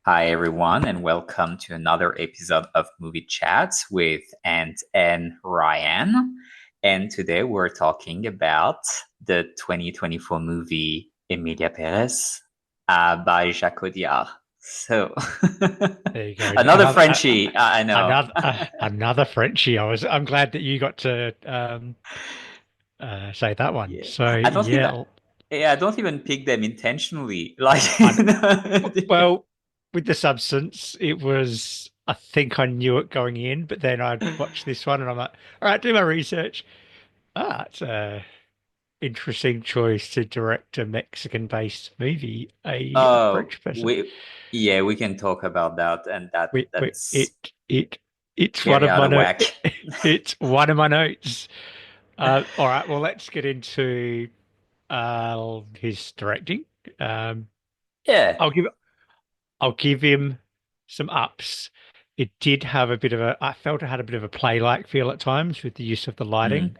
Hi, everyone, and welcome to another episode of Movie Chats with Ant and Ryan. And today we're talking about the 2024 movie Emilia Pérez by Jacques Audiard. So, There you go. another Frenchie, I know. Another Frenchie. I'm glad that you got to say that one. Yeah, So I don't even, yeah, yeah, I don't even pick them intentionally. Like, I, well, with the substance, it was. I think I knew it going in, but then I watched this one and I'm like, all right, do my research. It's a interesting choice to direct a Mexican-based movie, a oh, French person. yeah, we can talk about that, and We that's it's one very of out my of note. whack. It's one of my notes. All right, well, let's get into his directing. Um, Yeah. I'll give I'll give him some ups. It did have a bit of a. I felt it had a bit of a play-like feel at times with the use of the lighting. Mm.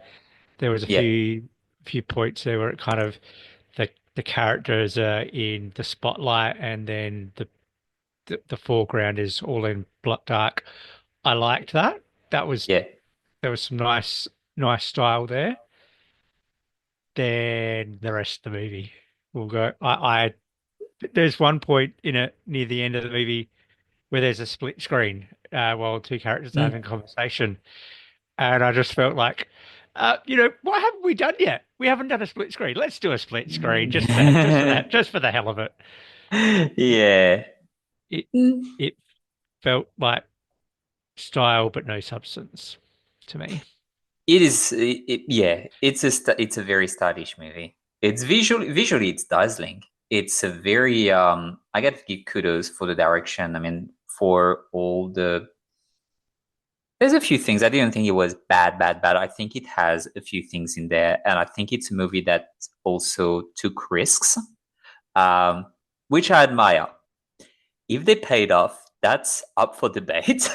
There was a Yeah. few points there where it kind of the characters are in the spotlight and then the foreground is all in black dark. I liked that. That was Yeah. there was some nice style there. Then the rest of the movie will go. I there's one point in it near the end of the movie where there's a split screen while two characters are having a Mm. conversation, and I just felt like, what haven't we done yet? We haven't done a split screen. Let's do a split screen just for the hell of it. Yeah. It Mm. it felt like style but no substance to me. Yeah, it's a very stylish movie. It's visually it's dazzling. It's a very I got to give kudos for the direction. I mean, for all there's a few things. I didn't think it was bad. I think it has a few things in there, and I think it's a movie that also took risks, um, which I admire. If they paid off, that's up for debate,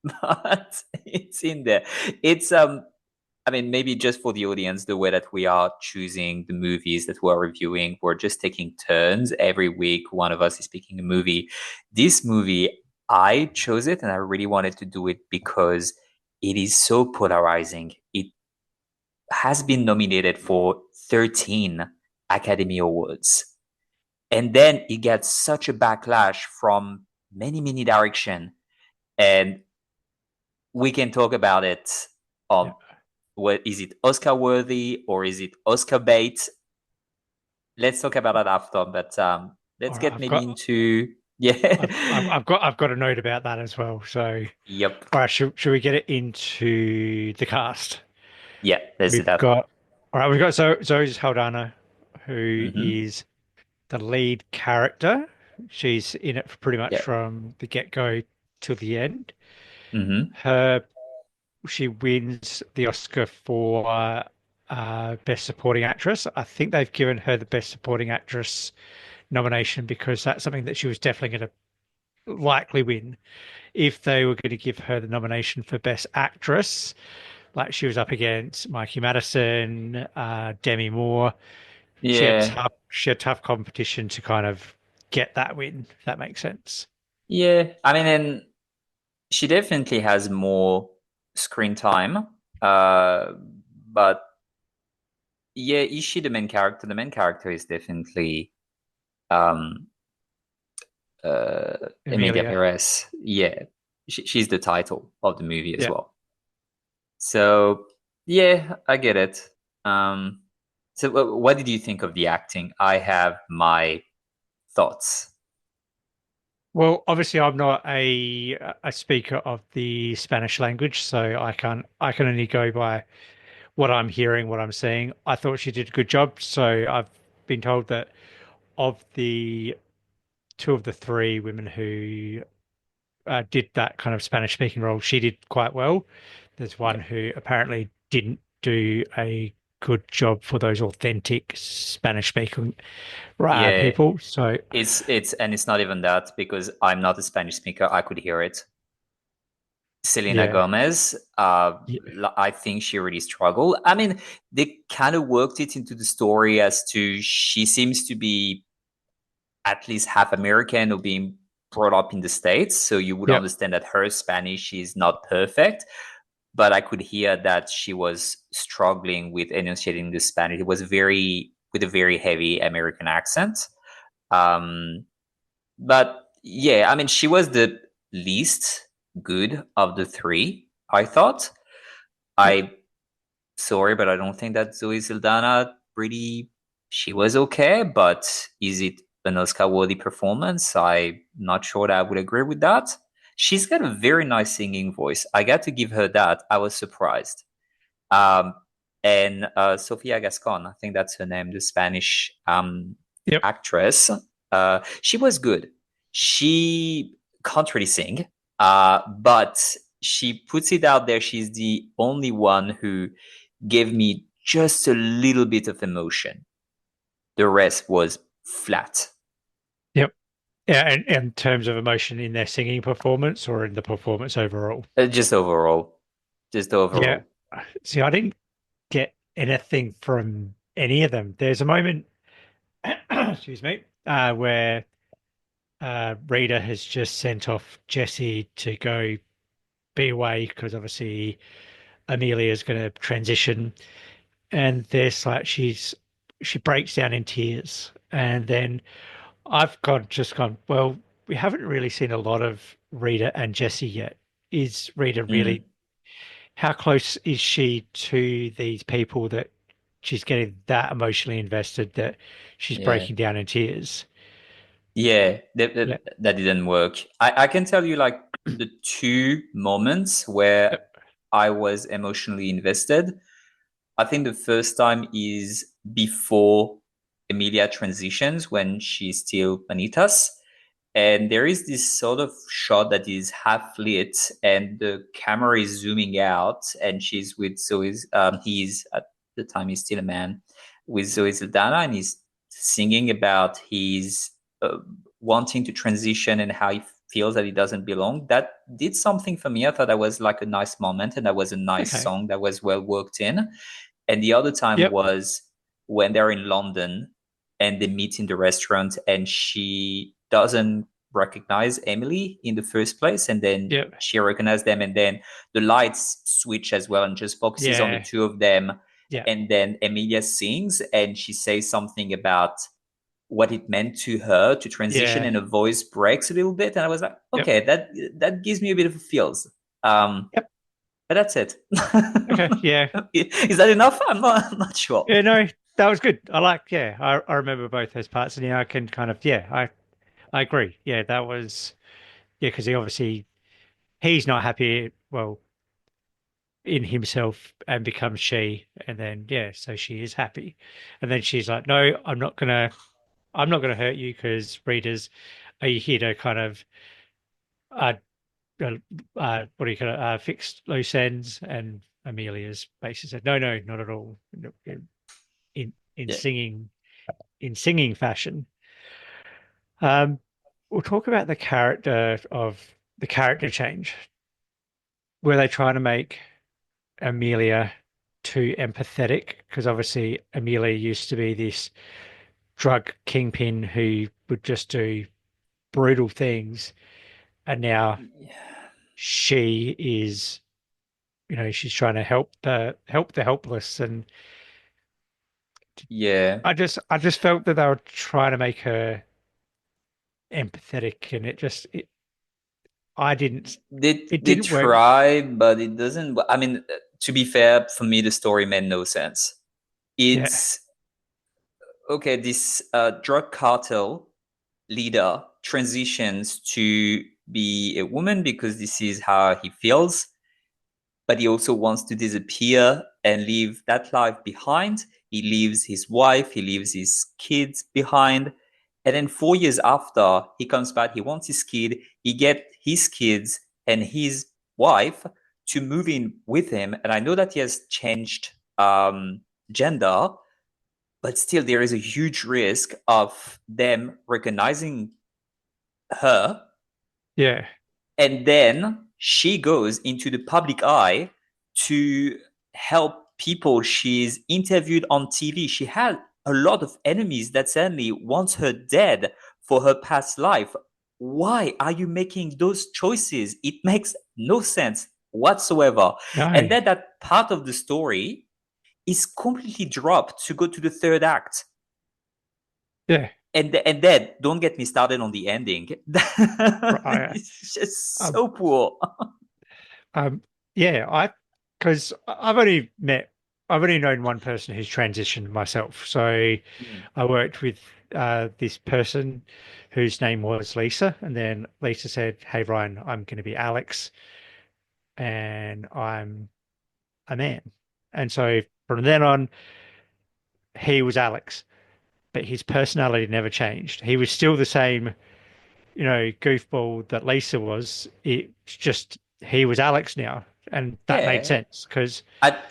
but it's in there. It's I mean, maybe just for the audience, the way that we are choosing the movies that we're reviewing, we're just taking turns every week. One of us is picking a movie. This movie, I chose it and I really wanted to do it because it is so polarizing. It has been nominated for 13 Academy Awards. And then it gets such a backlash from many directions. And we can talk about it. Yeah. What is it, Oscar worthy or is it Oscar bait? Let's talk about that after. But All let's right, get maybe into yeah. I've got a note about that as well. So, Yep. all right, should we get it into the cast? Yeah. Let's do We've that. got all right. We've got Zoe Saldana, who Mm-hmm. is the lead character. She's in it pretty much Yeah. from the get-go till the end. Mm-hmm. Her She wins the Oscar for Best Supporting Actress. I think they've given her the Best Supporting Actress nomination because that's something that she was definitely going to likely win. If they were going to give her the nomination for Best Actress, like she was up against Mikey Madison, Demi Moore, Yeah. she had tough competition to kind of get that win, if that makes sense. Yeah. I mean, and she definitely has more screen time. Uh, but yeah, is she the main character? The main character is definitely um Emilia Amelia. Perez. Yeah, she's the title of the movie as Yeah. well. So yeah, I get it. Um, so what did you think of the acting? I have my thoughts. Well, obviously, I'm not a speaker of the Spanish language, so I can only go by what I'm hearing, what I'm seeing. I thought she did a good job. So I've been told that of the two of the three women who did that kind of Spanish speaking role, she did quite well. There's one Yep. who apparently didn't do a good job for those authentic Spanish speaking Yeah, people. So it's and it's not even that because I'm not a Spanish speaker. I could hear it. Selena yeah, Gomez, yeah, I think she really struggled. I mean, they kind of worked it into the story as to she seems to be at least half American or being brought up in the States, so you would Yep. understand that her Spanish is not perfect. But I could hear that she was struggling with enunciating the Spanish. It was very with a very heavy American accent. Um, but yeah, I mean, she was the least good of the three, I thought. Yep. I sorry, but I don't think that Zoe Saldana really she was okay, but is it an Oscar worthy performance? I'm not sure that I would agree with that. She's got a very nice singing voice. I got to give her that. I was surprised. Um, and Sofia Gascon, I think that's her name, the Spanish Yep. actress. She was good. She can't really sing, but she puts it out there. She's the only one who gave me just a little bit of emotion. The rest was flat. Yep. Yeah, and in terms of emotion in their singing performance or in the performance overall. Just overall, just Yeah. overall. See, I didn't get anything from any of them. There's a moment, excuse me, where Rita has just sent off Jesse to go be away because obviously Amelia is going to transition, and there's like she breaks down in tears, and then I've just gone, well, we haven't really seen a lot of Rita and Jesse yet. Is Rita really, Mm, how close is she to these people that she's getting that emotionally invested that she's yeah. breaking down in tears? Yeah, that, Yeah. that, that didn't work. I can tell you like the two moments where Yep. I was emotionally invested. I think the first time is before Emilia transitions when she's still Vanitas. And there is this sort of shot that is half lit, and the camera is zooming out, and she's with Zoe's. He's at the time he's still a man with Zoe Saldana, and he's singing about his uh, wanting to transition and how he feels that he doesn't belong. That did something for me. I thought that was like a nice moment, and that was a nice Okay. song that was well worked in. And the other time Yep. was when they're in London and they meet in the restaurant, and she doesn't recognize Emily in the first place, and then Yep. she recognizes them, and then the lights switch as well and just focuses on the Yeah. two of them. Yeah. And then Emilia sings and she says something about what it meant to her to transition, Yeah. and her voice breaks a little bit. And I was like, Yep. okay, that gives me a bit of a feels. Um, Yep. but that's it. Okay. Yeah. Is that enough? I'm not sure. Yeah. No, that was good. Yeah, I remember both those parts, and yeah, I can kind of, yeah, I agree. Yeah, that was, yeah, because he's not happy, well, in himself and becomes she, and then yeah, so she is happy, and then she's like, no, I'm not gonna hurt you because readers, are you here to kind of uh, uh what do you call it, fix loose ends? And Amelia's basically said, no, no, not at all. No, in Yeah. singing fashion. Um, we'll talk about the character change, where they try to make Amelia too empathetic, because obviously Amelia used to be this drug kingpin who would just do brutal things, and now she is, she's trying to help the helpless, and Yeah. I just felt that they were trying to make her empathetic, and I didn't it They didn't work. try, but it doesn't. I mean, to be fair, for me, the story made no sense. Yeah, It's okay. This drug cartel leader transitions to be a woman because this is how he feels, but he also wants to disappear and leave that life behind. He leaves his wife, he leaves his kids behind. And then 4 years after, he comes back, he wants his kid, he get his kids and his wife to move in with him. And I know that he has changed gender, but still there is a huge risk of them recognizing her, yeah, and then she goes into the public eye to help people she's interviewed on TV. She had a lot of enemies that suddenly wants her dead for her past life. why are you making those choices? It makes no sense whatsoever. And No. then that part of the story is completely dropped to go to the third act. Yeah. And then don't get me started on the ending. Right. It's just Um, so poor. um, yeah, because I've only known one person who's transitioned myself. So Mm. I worked with this person whose name was Lisa, and then Lisa said, "Hey, Ryan, I'm going to be Alex, and I'm a man." And so from then on, he was Alex, but his personality never changed. He was still the same, goofball that Lisa was. It's just he was Alex now, and that made Yeah. sense because At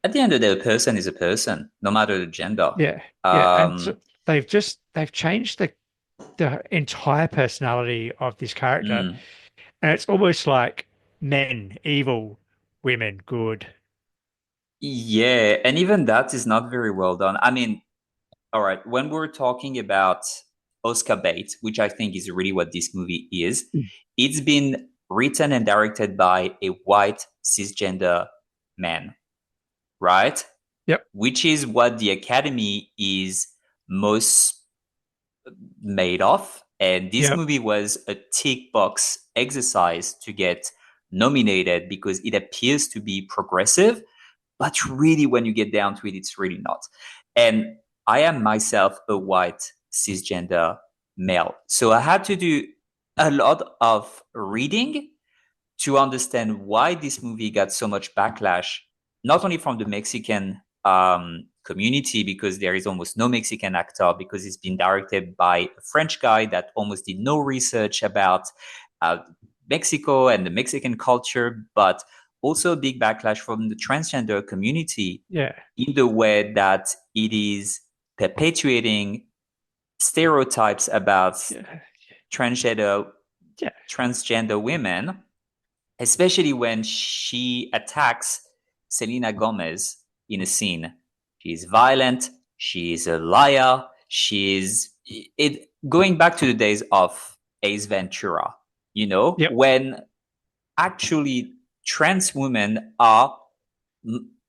at the end of the day, a person is a person, no matter the gender. yeah, yeah, and so Um, they've changed the entire personality of this character, mm, and it's almost like men evil, women good. yeah, and even that is not very well done. I mean, all right, when we're talking about Oscar bait, which I think is really what this movie is, Mm. it's been written and directed by a white cisgender man, right? Yep, Which is what the Academy is most made of. And this yep, movie was a tick box exercise to get nominated because it appears to be progressive, but really, when you get down to it, it's really not. And I am myself a white cisgender male. So I had to do a lot of reading to understand why this movie got so much backlash, not only from the Mexican community, because there is almost no Mexican actor, because it's been directed by a French guy that almost did no research about uh, Mexico and the Mexican culture, but also a big backlash from the transgender community yeah, in the way that it is perpetuating stereotypes about yeah, transgender yeah, transgender women, especially when she attacks Selena Gomez in a scene. She's violent. She's a liar. She's it going back to the days of Ace Ventura, yep, when actually trans women are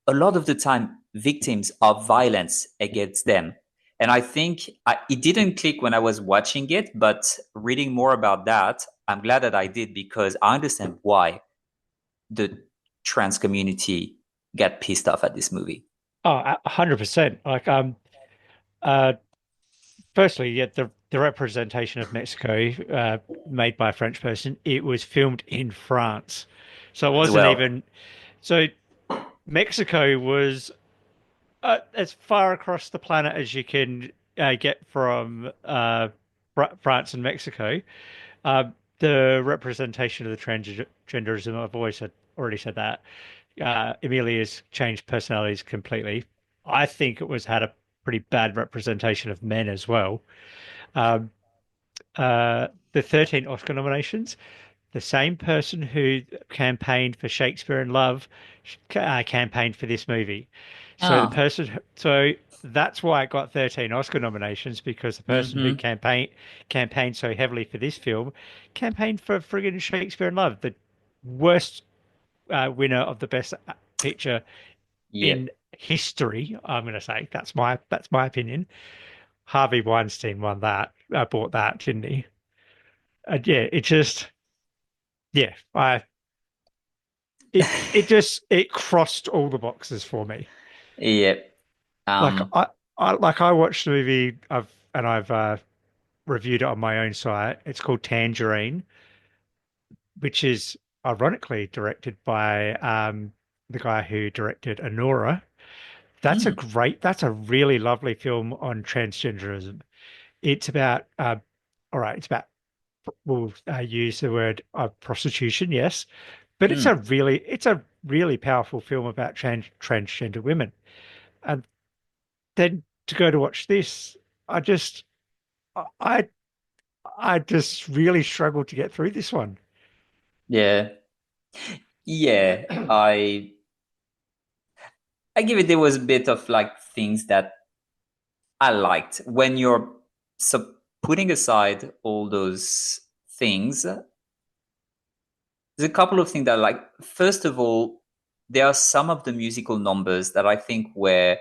a lot of the time victims of violence against them. And I think it didn't click when I was watching it, but reading more about that, I'm glad that I did because I understand why the trans community got pissed off at this movie. oh, 100%. Like uh firstly, yeah, the representation of Mexico, made by a French person, it was filmed in France. So it As wasn't well. even, so Mexico was as far across the planet as you can get from France and Mexico. Uh, the representation of the transgenderism, I've already said that. Emilia's changed personalities completely. I think it was had a pretty bad representation of men as well. Um, the 13 Oscar nominations, the same person who campaigned for Shakespeare in Love campaigned for this movie. So the Oh. person, so that's why it got 13 Oscar nominations because the person who Mm-hmm. campaigned so heavily for this film campaigned for friggin' Shakespeare in Love, the worst winner of the Best Picture Yeah. in history. I'm going to say that's my opinion. Harvey Weinstein won that, bought that, didn't he? Yeah, it just yeah, it crossed all the boxes for me. Yeah. Like Um, I watched the movie I've reviewed it on my own site. It's called Tangerine, which is ironically directed by the guy who directed Anora. hmm. That's a really lovely film on transgenderism. It's about all right, it's about we'll use the word prostitution, yes, but Mm. it's a really powerful film about transgender women. And then to go to watch this, I just I I just really struggled to get through this one. Yeah. Yeah. I give it there was a bit of like things that I liked when you're so putting aside all those things. There's a couple of things that I like. First of all, there are some of the musical numbers that I think were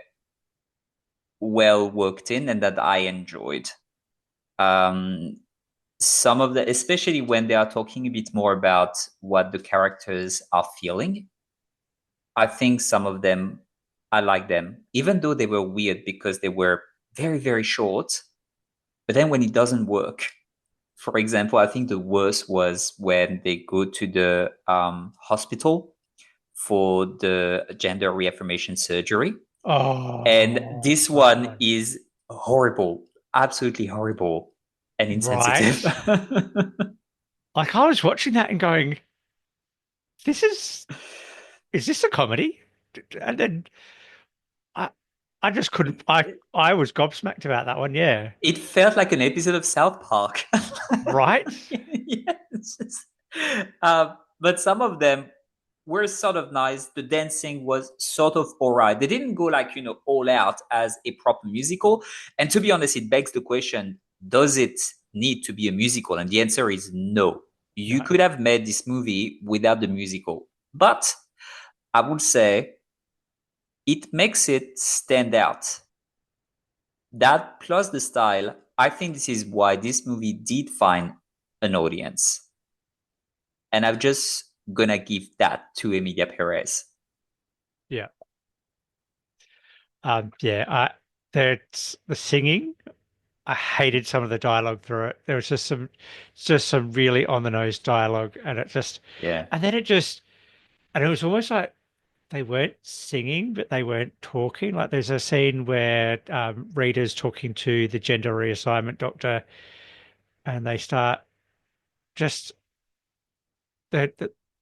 well worked in and that I enjoyed. Um, some of the, especially when they are talking a bit more about what the characters are feeling, I think some of them, I like them, even though they were weird because they were very, very short. But then when it doesn't work, for example, I think the worst was when they go to the hospital for the gender reaffirmation surgery. And Oh, this one God. is horrible, absolutely horrible and insensitive. Right. Like I was watching that and going, this is this a comedy? And then I I just couldn't I was gobsmacked about that one, yeah. It felt like an episode of South Park. Right? Yes. But some of them were sort of nice. The dancing was sort of all right. They didn't go like, all out as a proper musical. And to be honest, it begs the question, does it need to be a musical? And the answer is no. You No. could have made this movie without the musical. But I would say it makes it stand out. That plus the style, I think this is why this movie did find an audience. And I'm just gonna give that to Emilia Perez. Yeah. Yeah, that's the singing. I hated some of the dialogue through it. There was just some really on the nose dialogue, and Yeah. and then and it was almost like they weren't singing, but they weren't talking. Like there's a scene where Rita's talking to the gender reassignment doctor, and they start just they're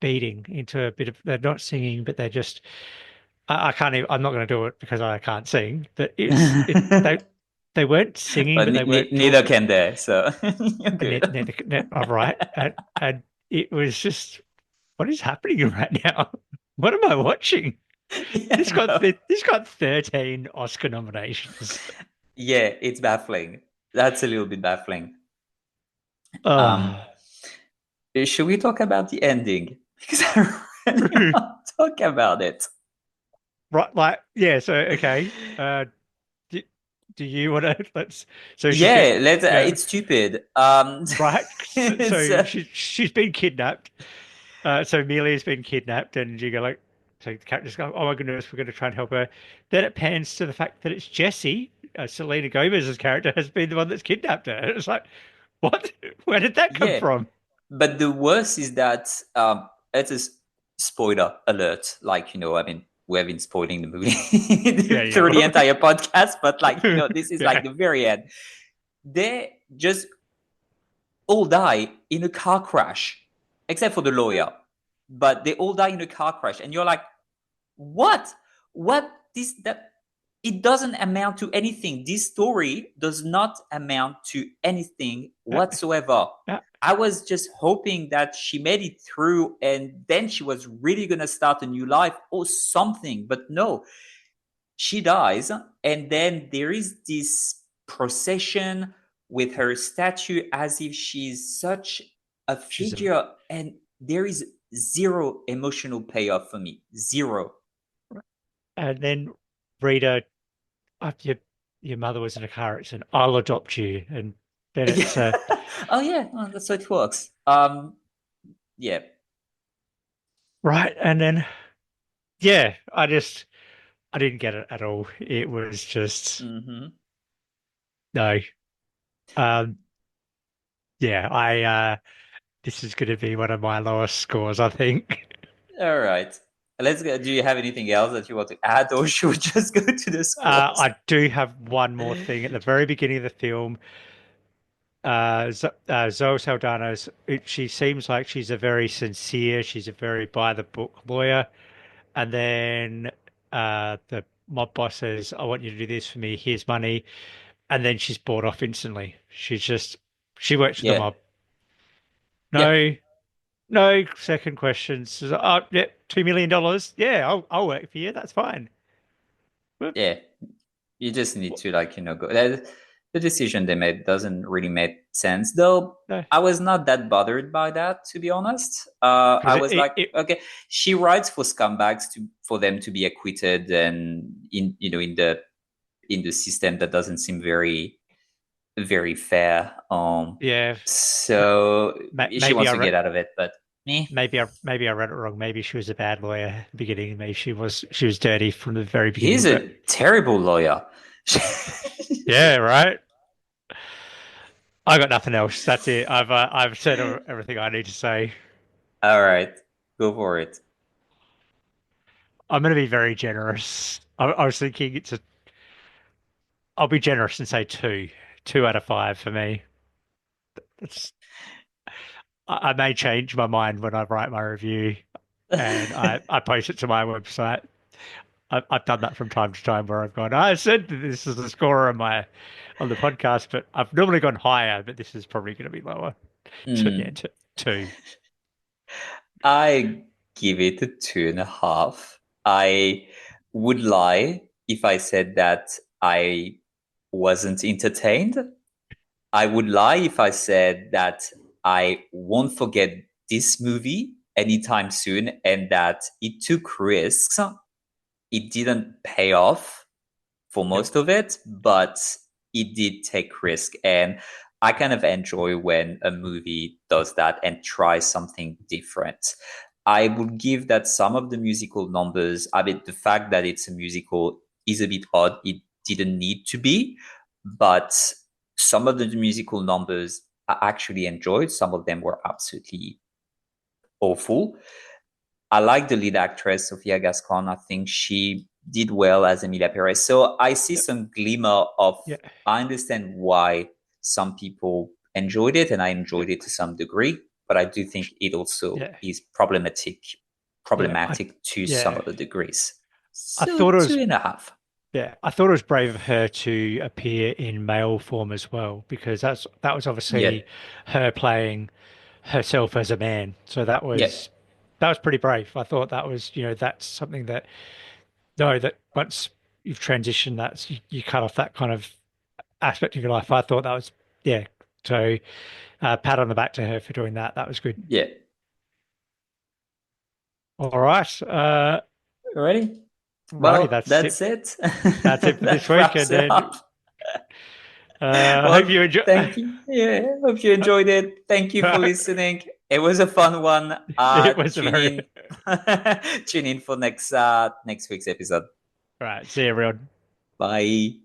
beating into a bit of. They're not singing, but they're just. I can't even. I'm not going to do it because I can't sing. But they weren't singing, But but they weren't neither talking. can they, so you're And good. all right, and it was just, what is happening right now? What am I watching? Yeah, no. This got 13 Oscar nominations. Yeah, it's baffling. That's a little bit baffling. Um, Oh, should we talk about the ending? Because I really want to talk about it. right, like yeah. So okay, do, do you want to let's? So she's get Yeah, let's. yeah, It's stupid. right. So, It's she's been kidnapped. So Amelia's been kidnapped, and you go like, so the characters go, "Oh my goodness, we're going to try and help her." Then it pans to the fact that it's Jesse, Selena Gomez's character, has been the one that's kidnapped her. It's like, what? Where did that come yeah, from? but the worst is that it's a spoiler alert. Like I mean, we have been spoiling the movie Yeah, through the yeah, entire podcast, but like this is like yeah. the very end. They just all die in a car crash, except for the lawyer. But they all die in a car crash, and you're like, what? What this that? It doesn't amount to anything. This story does not amount to anything No, whatsoever. no, I was just hoping that she made it through and then she was really going to start a new life or something. But no, she dies. And then there is this procession with her statue as if she's such a she's a, figure. And there is zero emotional payoff for me. Zero. and then Rita, oh, your mother was in a car accident. I'll adopt you, and then it's Yeah. Oh yeah, well, that's how it works. Yeah. right, and then yeah, I didn't get it at all. It was just Hmm. no. Um, yeah, I this is going to be one of my lowest scores, I think. All right. Let's go. Do you have anything else that you want to add, or should we just go to the scores? I do have one more thing at the very beginning of the film. Zoe Saldana's, she seems like she's a very sincere, she's a very by the book lawyer. And then the mob boss says, I want you to do this for me. Here's money. And then she's bought off instantly. She works for the Yeah. mob. Yeah. No, no second questions. She's like, oh, yeah, $2 million. Yeah, I'll work for you. That's fine. But Yeah. You just need to like go. the decision they made doesn't really make sense. Though No, I was not that bothered by that, to be honest. because I was like, okay, she writes for scumbags for them to be acquitted, and in the system that doesn't seem very fair. yeah, ma- So she maybe wants I to get read. out of it, but me. Maybe I read it wrong. Maybe she was a bad lawyer at the beginning. Maybe she was dirty from the very He's beginning. But a terrible lawyer. yeah, right. I got nothing else. That's it. I've said everything I need to say. All right, go for it. I'm going to be very generous. I was thinking I'll be generous and say two, 2 out of 5 for me. It's, I may change my mind when I write my review and I post it to my website. I've done that from time to time where I've gone, I said that this is the score on the podcast, but I've normally gone higher, but this is probably going to be lower. So yeah, Hmm. two. I give it a 2.5. I would lie if I said that I wasn't entertained. I would lie if I said that I won't forget this movie anytime soon and that it took risks. It didn't pay off for Yep. most of it, but it did take risk. And I kind of enjoy when a movie does that and tries something different. I would give that some of the musical numbers, I mean, the fact that it's a musical is a bit odd. It didn't need to be, but some of the musical numbers I actually enjoyed. Some of them were absolutely awful. I like the lead actress, Sofia Gascon. I think she did well as Emilia Pérez. So I see Yep. some glimmer of, Yeah. I understand why some people enjoyed it, and I enjoyed Yep. it to some degree, but I do think it also Yeah. is problematic, Yeah. to some Yeah. of the degrees. I So thought it two was and a half. Yeah, I thought it was brave of her to appear in male form as well, because that was Yeah, obviously her playing herself as a man. So yeah, that was pretty brave. I thought that was, that's something that no, that once you've transitioned, you cut off that kind of aspect of your life. I thought that was yeah. So pat on the back to her for doing that. That was good. yeah. All right. Ready? Righty, Well, that's it. that's it for this That week. And wraps it then up. I hope Well, you enjoy. thank you. Yeah, hope you enjoyed it. Thank you for listening. It was a fun one. It was a very Tune in for next week's episode. All right. See you, everyone. Bye.